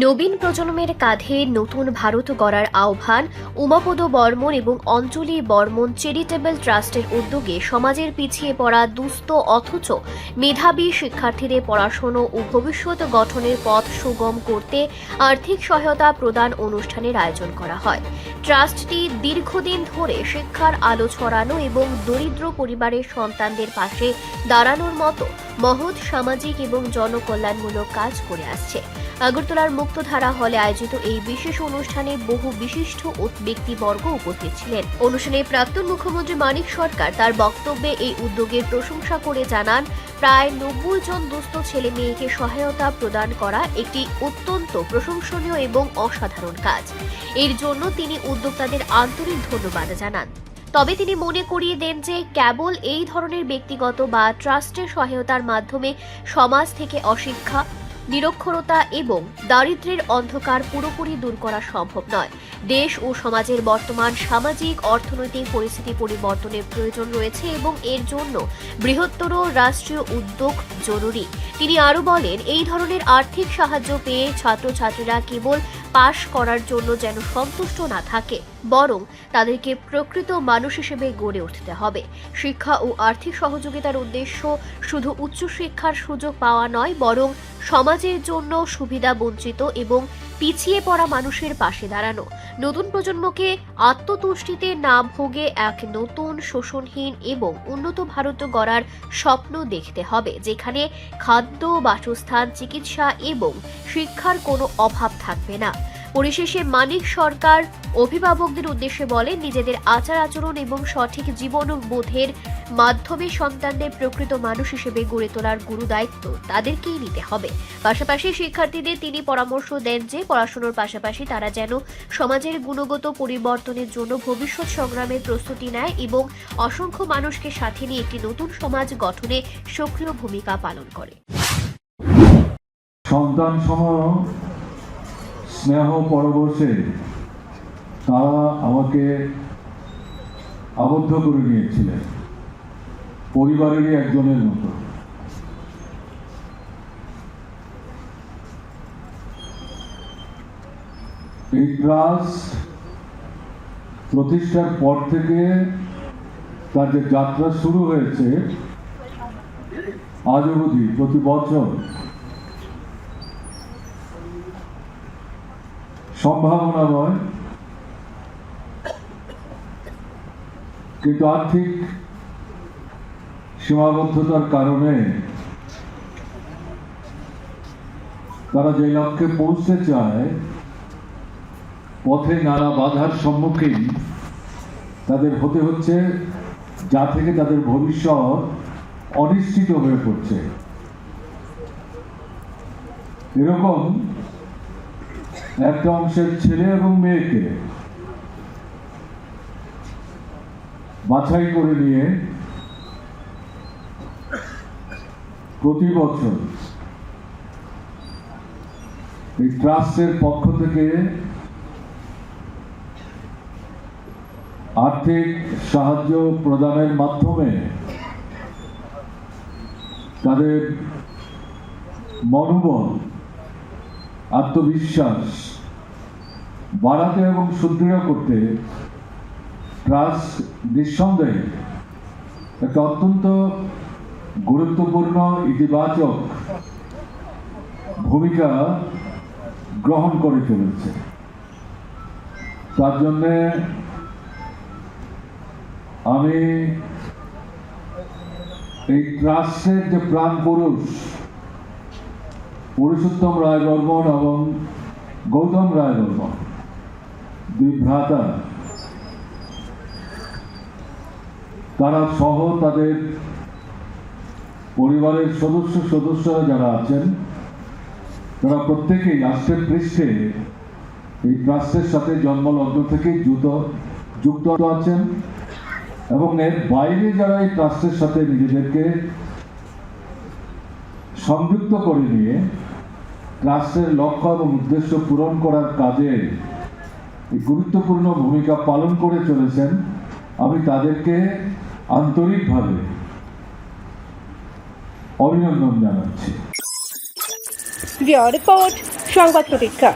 নবীন প্রজন্মের কাঁধে নতুন ভারত গড়ার আহ্বান উমাপদ বর্মন এবং অঞ্জলি বর্মন চ্যারিটেবল ট্রাস্টের উদ্যোগে সমাজের পিছিয়ে পড়া দুস্থ অথচ মেধাবী শিক্ষার্থীদের পড়াশোনা ও ভবিষ্যৎ গঠনের পথ সুগম করতে আর্থিক সহায়তা প্রদান অনুষ্ঠানের আয়োজন করা হয়। ট্রাস্টটি দীর্ঘদিন ধরে শিক্ষার আলো ছড়ানো এবং দরিদ্র পরিবারের সন্তানদের পাশে দাঁড়ানোর মতো মহৎ সামাজিক এবং জনকল্যাণমূলক কাজ করে আসছে। আগরতলার মুক্তধারা হলে আয়োজিত এই বিশেষ অনুষ্ঠানে বহু বিশিষ্ট ব্যক্তিবর্গ উপস্থিত ছিলেন। অনুষ্ঠানে প্রাক্তন মুখ্যমন্ত্রী মানিক সরকার তার বক্তব্যে এই উদ্যোগের প্রশংসা করে জানান, প্রায় 90 জন দুস্থ ছেলে মেয়েকে সহায়তা প্রদান করা একটি অত্যন্ত প্রশংসনীয় এবং অসাধারণ কাজ। এর জন্য তিনি উদ্যোক্তাদের আন্তরিক ধন্যবাদ জানান। তবে তিনি মনে করিয়ে দেন যে কেবল এই ধরনের ব্যক্তিগত বা ট্রাস্টের সহায়তার মাধ্যমে সমাজ থেকে অশিক্ষা, নিরক্ষরতা এবং দারিদ্র্যের অন্ধকার পুরোপুরি দূর করা সম্ভব নয়। দেশ ও সমাজের বর্তমান সামাজিক অর্থনৈতিক পরিস্থিতি পরিবর্তনের প্রয়োজন রয়েছে এবং এর জন্য বৃহত্তর রাষ্ট্রীয় উদ্যোগ জরুরি। তিনি আরও বলেন, এই ধরনের আর্থিক সাহায্য পেয়ে ছাত্রছাত্রীরা কেবল পাশ করার জন্য যেন সন্তুষ্ট না থাকে, বরং তাদেরকে প্রকৃত মানুষ হিসেবে গড়ে উঠতে হবে। শিক্ষা ও আর্থিক সহযোগিতার উদ্দেশ্য শুধু উচ্চশিক্ষার সুযোগ পাওয়া নয়, বরং সমাজের জন্য সুবিধা বঞ্চিত এবং পিছিয়ে পড়া মানুষের পাশে দাঁড়ানো। নতুন প্রজন্মকে আত্মতুষ্টিতে না ভোগে এক নতুন শোষণহীন এবং উন্নত ভারত গড়ার স্বপ্ন দেখতে হবে, যেখানে খাদ্য, বাসস্থান, চিকিৎসা এবং শিক্ষার কোনো অভাব থাকবে না। পরিশেষে মানিক সরকার অভিভাবকদের উদ্দেশ্যে বলেন, নিজেদের আচার আচরণ এবং সঠিক জীবনবোধের মাধ্যমে সন্তানদের প্রকৃত মানুষ হিসেবে গড়ে তোলার গুরু দায়িত্ব তাদেরকেই নিতে হবে। পাশাপাশি শিক্ষার্থীদের তিনি পরামর্শ দেন যে পড়াশোনার পাশাপাশি তারা যেন সমাজের গুণগত পরিবর্তনের জন্য ভবিষ্যৎ সংগ্রামের প্রস্তুতি নেয় এবং অসংখ্য মানুষকে সাথে নিয়ে একটি নতুন সমাজ গঠনে সক্রিয় ভূমিকা পালন করে। সন্তান সম স্নেহ পরবশে তারা আমাকে আবদ্ধ করে নিয়েছিলেন, পরিবারেরই একজনের মতো। এই ট্রাস্ট প্রতিষ্ঠার পর থেকে তার যে যাত্রা শুরু হয়েছে আজ অবধি প্রতি বছর সম্ভাবনাময়, কিন্তু আর্থিক সীমাবদ্ধতার কারণে তারা যে লক্ষ্যে পৌঁছতে চায় পথে নানা বাধার সম্মুখীন তাদের হতে হচ্ছে, যা থেকে তাদের ভবিষ্যৎ অনিশ্চিত হয়ে পড়ছে। এরকম একটা অংশের ছেলে এবং মেয়েকে বাছাই করে নিয়ে প্রতি বছর এই ট্রাস্টের পক্ষ থেকে আর্থিক সাহায্য প্রদানের মাধ্যমে তাদের মনোবল, আত্মবিশ্বাস বাড়াতে এবং সুদৃঢ় করতে ট্রাস্ট নিঃসন্দেহে একটা অত্যন্ত গুরুত্বপূর্ণ ইতিবাচক ভূমিকা গ্রহণ করে চলেছে। তার জন্যে আমি এই ট্রাস্টের যে প্রাণ পুরুষোত্তম রায় বর্মন এবং গৌতম রায় বর্মন, দুই ভ্রাতা, তারা সহ তাদের পরিবারের সদস্যরা যারা আছেন, তারা প্রত্যেকেই রাষ্ট্রের পৃষ্ঠে এই ট্রাস্টের সাথে জন্মলগ্ন থেকে যুক্ত আছেন এবং এর বাইরে যারা এই ট্রাস্টের সাথে নিজেদেরকে সংযুক্ত করে নিয়ে ট্রাস্টের লক্ষ্য এবং উদ্দেশ্য পূরণ করার কাজে গুরুত্বপূর্ণ ভূমিকা পালন করে চলেছেন, আমি তাদেরকে আন্তরিকভাবে অভিনন্দন জানাচ্ছি। রিপোর্ট সংবাদ প্রতীক্ষা।